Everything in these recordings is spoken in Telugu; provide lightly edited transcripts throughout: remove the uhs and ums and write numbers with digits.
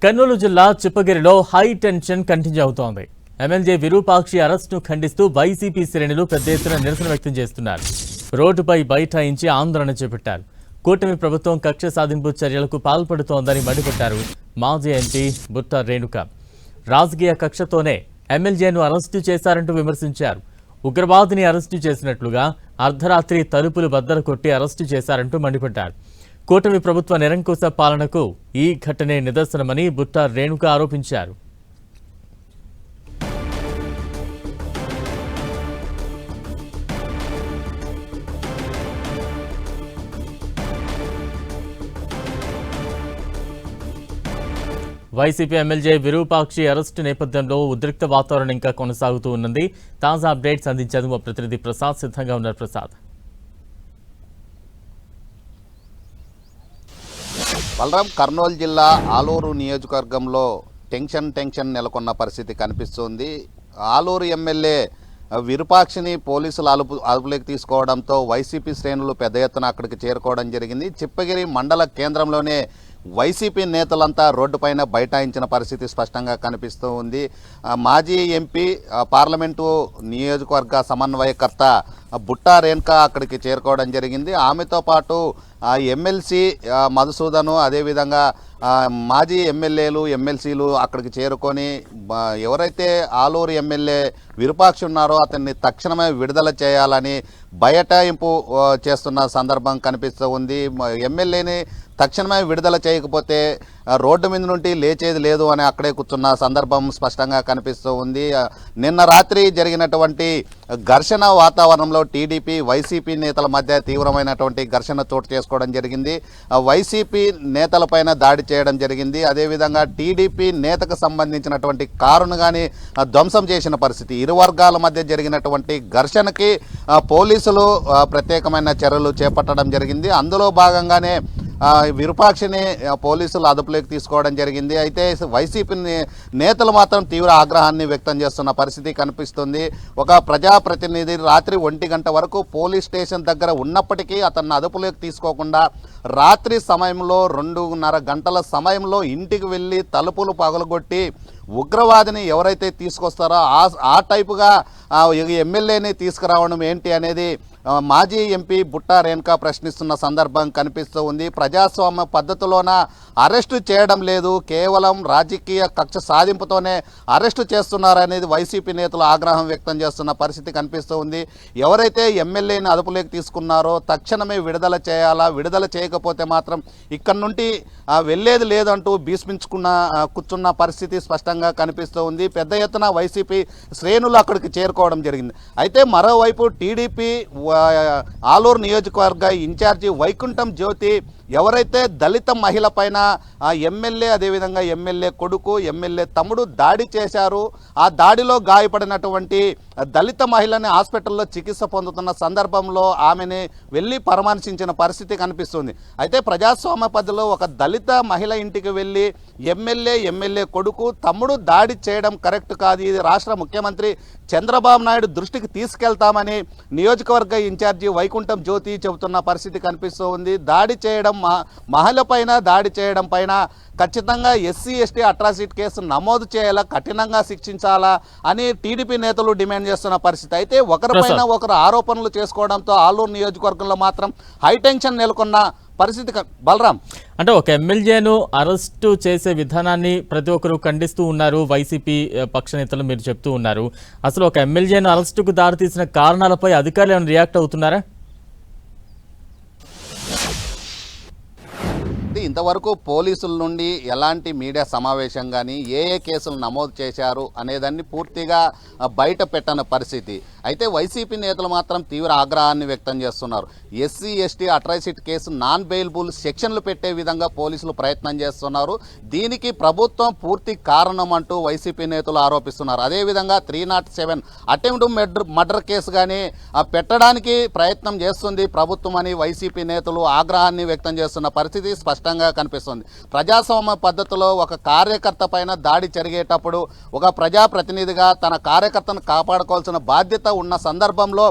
కర్నూలు జిల్లా చిప్పగిరిలో హై టెన్షన్ కంటిన్యూ అవుతోంది. ఎమ్మెల్యే విరూపాక్షి అరెస్టును ఖండిస్తూ వైసీపీ శ్రేణులు పెద్ద ఎత్తున నిరసన వ్యక్తం చేస్తున్నారు. రోడ్డుపై బైఠాయించి ఆందోళన చేపట్టారు. కూటమి ప్రభుత్వం కక్ష సాధింపు చర్యలకు పాల్పడుతోందని మండిపడ్డారు మాజీ ఎంపీ బుట్టా రేణుక. రాజకీయ కక్షతోనే ఎమ్మెల్యేను అరెస్టు చేశారంటూ విమర్శించారు. ఉగ్రవాదిని అరెస్టు చేసినట్లుగా అర్ధరాత్రి తలుపులు బద్దలు కొట్టి అరెస్టు చేశారంటూ మండిపడ్డారు. కూటమి ప్రభుత్వ నిరంకుశ పాలనకు ఈ ఘటనే నిదర్శనమని బుట్టా రేణుక ఆరోపించారు. వైసీపీ ఎమ్మెల్యే విరూపాక్షి అరెస్టు నేపథ్యంలో ఉద్రిక్త వాతావరణం ఇంకా కొనసాగుతూ ఉన్నది. తాజా అప్డేట్స్ అందించేందుకు మా ప్రతినిధి ప్రసాద్ సిద్ధంగా ఉన్నారు. ప్రసాద్, బలరాం, కర్నూలు జిల్లా ఆలూరు నియోజకవర్గంలో టెన్షన్ నెలకొన్న పరిస్థితి కనిపిస్తుంది. ఆలూరు ఎమ్మెల్యే విరూపాక్షిని పోలీసులు అదుపులోకి తీసుకోవడంతో వైసీపీ శ్రేణులు పెద్ద ఎత్తున అక్కడికి చేరుకోవడం జరిగింది. చిప్పగిరి మండల కేంద్రంలోనే వైసీపీ నేతలంతా రోడ్డుపైన బైఠాయించిన పరిస్థితి స్పష్టంగా కనిపిస్తూ ఉంది. మాజీ ఎంపీ పార్లమెంటు నియోజకవర్గ సమన్వయకర్త బుట్టా రేణుక అక్కడికి చేరుకోవడం జరిగింది. ఆమెతో పాటు ఎమ్మెల్సీ మధుసూదను, అదేవిధంగా మాజీ ఎమ్మెల్సీలు అక్కడికి చేరుకొని ఎవరైతే ఆలూరు ఎమ్మెల్యే విరూపాక్షి ఉన్నారో అతన్ని తక్షణమే విడుదల చేయాలని బైఠాయింపు చేస్తున్న సందర్భం కనిపిస్తూ ఉంది. ఎమ్మెల్యేని తక్షణమే విడుదల చేయకపోతే రోడ్డు మీద నుండి లేచేది లేదు అని అక్కడే కూర్చున్న సందర్భం స్పష్టంగా కనిపిస్తూ ఉంది. నిన్న రాత్రి జరిగినటువంటి ఘర్షణ వాతావరణంలో టీడీపీ వైసీపీ నేతల మధ్య తీవ్రమైనటువంటి ఘర్షణ చోటు చేసుకోవడం జరిగింది. వైసీపీ నేతలపైన దాడి చేయడం జరిగింది. అదేవిధంగా టీడీపీ నేతకు సంబంధించినటువంటి కారును కానీ ధ్వంసం చేసిన పరిస్థితి. ఇరు వర్గాల మధ్య జరిగినటువంటి ఘర్షణకి పోలీసులు ప్రత్యేకమైన చర్యలు చేపట్టడం జరిగింది. అందులో భాగంగానే విరూపాక్షిని పోలీసులు అదుపులోకి తీసుకోవడం జరిగింది. అయితే వైసీపీ నేతలు మాత్రం తీవ్ర ఆగ్రహాన్ని వ్యక్తం చేస్తున్న పరిస్థితి కనిపిస్తుంది. ఒక ప్రజాప్రతినిధి రాత్రి 1 గంట వరకు పోలీస్ స్టేషన్ దగ్గర ఉన్నప్పటికీ అతన్ని అదుపులోకి తీసుకోకుండా రాత్రి సమయంలో 2:30 గంటల సమయంలో ఇంటికి వెళ్ళి తలుపులు పగలగొట్టి ఉగ్రవాదిని ఎవరైతే తీసుకొస్తారో ఆ టైపుగా ఎమ్మెల్యేని తీసుకురావడం ఏంటి అనేది మాజీ ఎంపీ బుట్టా రేణుక ప్రశ్నిస్తున్న సందర్భం కనిపిస్తూ ఉంది. ప్రజాస్వామ్య పద్ధతిలోన అరెస్టు చేయడం లేదు, కేవలం రాజకీయ కక్ష సాధింపుతోనే అరెస్టు చేస్తున్నారనేది వైసీపీ నేతలు ఆగ్రహం వ్యక్తం చేస్తున్న పరిస్థితి కనిపిస్తూ ఉంది. ఎవరైతే ఎమ్మెల్యేని అదుపులోకి తీసుకున్నారో తక్షణమే విడుదల చేయాలా, విడుదల చేయకపోతే మాత్రం ఇక్కడ నుండి వెళ్ళేది లేదంటూ భీష్మించుకున్న కూర్చున్న పరిస్థితి స్పష్టంగా కనిపిస్తూ ఉంది. పెద్ద ఎత్తున వైసీపీ శ్రేణులు అక్కడికి చేరుకోవడం జరిగింది. అయితే మరోవైపు టీడీపీ ఆలూరు నియోజకవర్గ ఇన్ఛార్జి వైకుంఠం జ్యోతి ఎవరైతే దళిత మహిళ పైన ఎమ్మెల్యే, అదేవిధంగా ఎమ్మెల్యే కొడుకు, ఎమ్మెల్యే తమ్ముడు దాడి చేశారు, ఆ దాడిలో గాయపడినటువంటి దళిత మహిళని హాస్పిటల్లో చికిత్స పొందుతున్న సందర్భంలో ఆమెని వెళ్ళి పరామర్శించిన పరిస్థితి కనిపిస్తుంది. అయితే ప్రజాస్వామ్య పద్ధతిలో ఒక దళిత మహిళ ఇంటికి వెళ్ళి ఎమ్మెల్యే కొడుకు, తమ్ముడు దాడి చేయడం కరెక్ట్ కాదు, ఇది రాష్ట్ర ముఖ్యమంత్రి చంద్రబాబు నాయుడు దృష్టికి తీసుకెళ్తామని నియోజకవర్గ ఇన్ఛార్జి వైకుంఠం జ్యోతి చెబుతున్న పరిస్థితి కనిపిస్తూ ఉంది. దాడి చేయడం, మహిళ పైన దాడి చేయడం పైన ఖచ్చితంగా ఎస్సీ ఎస్టీ అట్రాసిటీ కేసు నమోదు చేయాలా, కఠినంగా శిక్షించాలా అని టీడీపీ నేతలు డిమాండ్ చేస్తున్న పరిస్థితి. అయితే ఒకరిపైన ఒకరు ఆరోపణలు చేసుకోవడంతో ఆలూరు నియోజకవర్గంలో మాత్రం హైటెన్షన్ నెలకొన్న పరిస్థితి. బలరాం, అంటే ఒక ఎమ్మెల్యేను అరెస్టు చేసే విధానాన్ని ప్రతి ఒక్కరు ఖండిస్తూ ఉన్నారు. వైసీపీ పక్ష నేతలు మీరు చెప్తూ ఉన్నారు. అసలు ఒక ఎమ్మెల్యేను అరెస్టుకు దారితీసిన కారణాలపై అధికారులు ఏమైనా రియాక్ట్ అవుతున్నారా? ఇంతవరకు పోలీసుల నుండి ఎలాంటి మీడియా సమావేశం కానీ ఏ కేసులు నమోదు చేశారు అనేదాన్ని పూర్తిగా బయట పెట్టని పరిస్థితి. అయితే వైసీపీ నేతలు మాత్రం తీవ్ర ఆగ్రహాన్ని వ్యక్తం చేస్తున్నారు. SC ST atrocity case non bailable సెక్షన్లు పెట్టే విధంగా పోలీసులు ప్రయత్నం చేస్తున్నారు. దీనికి ప్రభుత్వం పూర్తి కారణం అంటూ వైసీపీ నేతలు ఆరోపిస్తున్నారు. అదేవిధంగా 307 అటెంప్ట్ మర్డర్ కేసు కానీ పెట్టడానికి ప్రయత్నం చేస్తుంది ప్రభుత్వం అని వైసీపీ నేతలు ఆగ్రహాన్ని వ్యక్తం చేస్తున్న పరిస్థితి స్పష్టంగా కనిపిస్తుంది. ప్రజాస్వామ్య పద్ధతిలో ఒక కార్యకర్త పైన దాడి జరిగేటప్పుడు ఒక ప్రజాప్రతినిధిగా తన కార్యకర్తను కాపాడుకోవాల్సిన బాధ్యత ఉన్న సందర్భంలో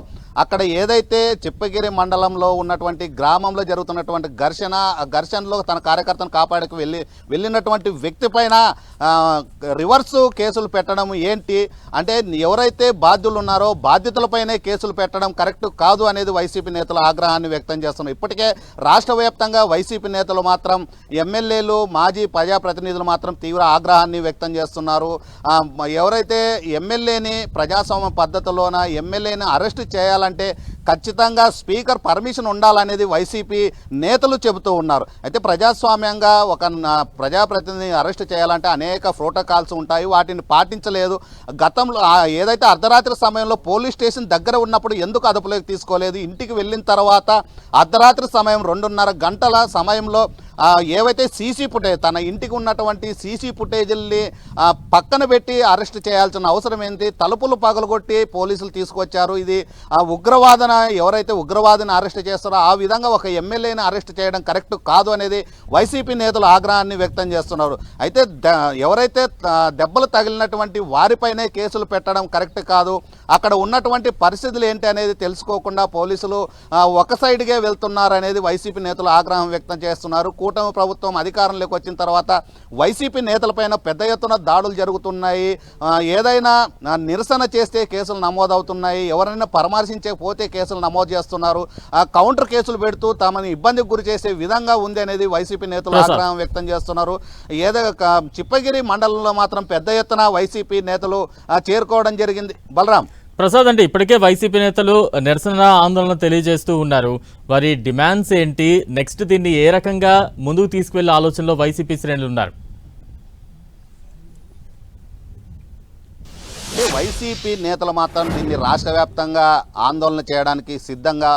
అక్కడ ఏదైతే చిప్పగిరి మండలంలో ఉన్నటువంటి గ్రామంలో జరుగుతున్నటువంటి ఘర్షణలో తన కార్యకర్తను కాపాడకు వెళ్ళినటువంటి వ్యక్తి పైన రివర్స్ కేసులు పెట్టడం ఏంటి అంటే ఎవరైతే బాధ్యులు ఉన్నారో బాధ్యతలపైనే కేసులు పెట్టడం కరెక్ట్ కాదు అనేది వైసీపీ నేతలు ఆగ్రహాన్ని వ్యక్తం చేస్తున్నారు. ఇప్పటికే రాష్ట్ర వ్యాప్తంగా వైసీపీ నేతలు మాత్రం ఎమ్మెల్యేలు మాజీ ప్రజాప్రతినిధులు మాత్రం తీవ్ర ఆగ్రహాన్ని వ్యక్తం చేస్తున్నారు. ఎవరైతే ఎమ్మెల్యేని ప్రజాస్వామ్య పద్ధతిలోన ఎమ్మెల్యేని అరెస్ట్ చేయాలంటే ఖచ్చితంగా స్పీకర్ పర్మిషన్ ఉండాలనేది వైసీపీ నేతలు చెబుతూ ఉన్నారు. అయితే ప్రజాస్వామ్యంగా ఒక ప్రజాప్రతినిధిని అరెస్ట్ చేయాలంటే అనేక ప్రోటోకాల్స్ ఉంటాయి, వాటిని పాటించలేదు. గతంలో ఏదైతే అర్ధరాత్రి సమయంలో పోలీస్ స్టేషన్ దగ్గర ఉన్నప్పుడు ఎందుకు అదుపులోకి తీసుకోలేదు? ఇంటికి వెళ్ళిన తర్వాత అర్ధరాత్రి సమయం 2:30 గంటల సమయంలో ఏవైతే సీసీ ఫుటేజ్ తన ఇంటికి ఉన్నటువంటి సీసీ ఫుటేజ్ని పక్కన పెట్టి అరెస్ట్ చేయాల్సిన అవసరం ఏంటి? తలుపులు పగలగొట్టి పోలీసులు తీసుకొచ్చారు. ఇది ఉగ్రవాదన ఎవరైతే ఉగ్రవాదిని అరెస్ట్ చేస్తారో ఆ విధంగా ఒక ఎమ్మెల్యేని అరెస్ట్ చేయడం కరెక్ట్ కాదు అనేది వైసీపీ నేతలు ఆగ్రహాన్ని వ్యక్తం చేస్తున్నారు. అయితే ఎవరైతే దెబ్బలు తగిలినటువంటి వారిపైనే కేసులు పెట్టడం కరెక్ట్ కాదు. అక్కడ ఉన్నటువంటి పరిస్థితులు ఏంటి అనేది తెలుసుకోకుండా పోలీసులు ఒక సైడ్గా వెళ్తున్నారు అనేది వైసీపీ నేతలు ఆగ్రహం వ్యక్తం చేస్తున్నారు. కూటమి ప్రభుత్వం అధికారంలోకి వచ్చిన తర్వాత వైసీపీ నేతలపైన పెద్ద ఎత్తున దాడులు జరుగుతున్నాయి. ఏదైనా నిరసన చేస్తే కేసులు నమోదవుతున్నాయి, ఎవరైనా పరామర్శించకపోతే కేసులు నమోదు చేస్తున్నారు. కౌంటర్ కేసులు పెడుతూ తమని ఇబ్బందికి గురి చేసే విధంగా ఉంది అనేది వైసీపీ నేతలు ఆగ్రహం వ్యక్తం చేస్తున్నారు. చిప్పగిరి మండలంలో మాత్రం పెద్ద ఎత్తున వైసీపీ నేతలు చేరుకోవడం జరిగింది. బలరాం ప్రసాద్, అంటే ఇప్పటికే వైసీపీ నేతలు నిరసన ఆందోళన తెలియజేస్తూ ఉన్నారు. వారి డిమాండ్స్ ఏంటి? నెక్స్ట్ దీన్ని ఏ రకంగా ముందుకు తీసుకువెళ్లే ఆలోచనలో వైసీపీ శ్రేణులు ఉన్నారు? వైసీపీ నేతలు మాత్రం దీన్ని రాష్ట్ర వ్యాప్తంగా ఆందోళన చేయడానికి సిద్ధంగా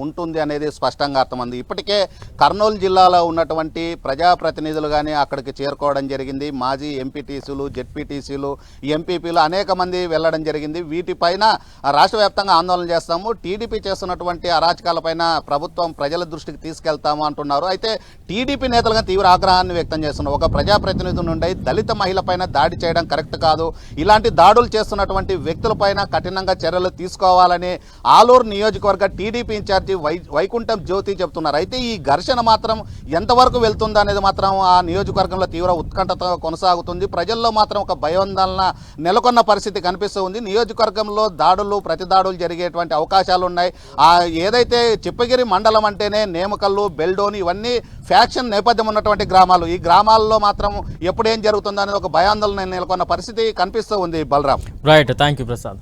ఉంటుంది అనేది స్పష్టంగా అర్థమైంది. ఇప్పటికే కర్నూలు జిల్లాలో ఉన్నటువంటి ప్రజాప్రతినిధులు కానీ అక్కడికి చేరుకోవడం జరిగింది. మాజీ ఎంపీటీసీలు, జెడ్పీటీసీలు, ఎంపీపీలు అనేక మంది వెళ్ళడం జరిగింది. వీటిపైన రాష్ట్ర వ్యాప్తంగా ఆందోళన చేస్తాము, టీడీపీ చేస్తున్నటువంటి అరాచకాలపైన ప్రభుత్వం ప్రజల దృష్టికి తీసుకెళ్తాము అంటున్నారు. అయితే టీడీపీ నేతలుగా తీవ్ర ఆగ్రహాన్ని వ్యక్తం చేస్తున్నారు. ఒక ప్రజాప్రతినిధి నుండి దళిత మహిళపైన దాడి చేయడం కరెక్ట్ కాదు, ఇలాంటి దాడులు చేస్తున్నటువంటి వ్యక్తులపైన కఠినంగా చర్యలు తీసుకోవాలని ఆలూరు నియోజకవర్గ టీడీపీ ఇన్ఛార్జి వైకుంఠం జ్యోతి చెబుతున్నారు. అయితే ఈ ఘర్షణ మాత్రం ఎంతవరకు వెళ్తుంది అనేది మాత్రం ఆ నియోజకవర్గంలో తీవ్ర ఉత్కంఠత కొనసాగుతుంది. ప్రజల్లో మాత్రం ఒక భయోందోళన నెలకొన్న పరిస్థితి కనిపిస్తూ ఉంది. నియోజకవర్గంలో దాడులు, ప్రతి దాడులు జరిగేటువంటి అవకాశాలు ఉన్నాయి. ఏదైతే చిప్పగిరి మండలం అంటేనే నేమకల్లు, బెల్డోని ఇవన్నీ ఫ్యాక్షన్ నేపథ్యం ఉన్నటువంటి గ్రామాలు. ఈ గ్రామాల్లో మాత్రం ఎప్పుడు ఏం జరుగుతుందో అనేది ఒక భయాందోళన నెలకొన్న పరిస్థితి కనిపిస్తూ ఉంది. Balaram. Right, thank you Prasad.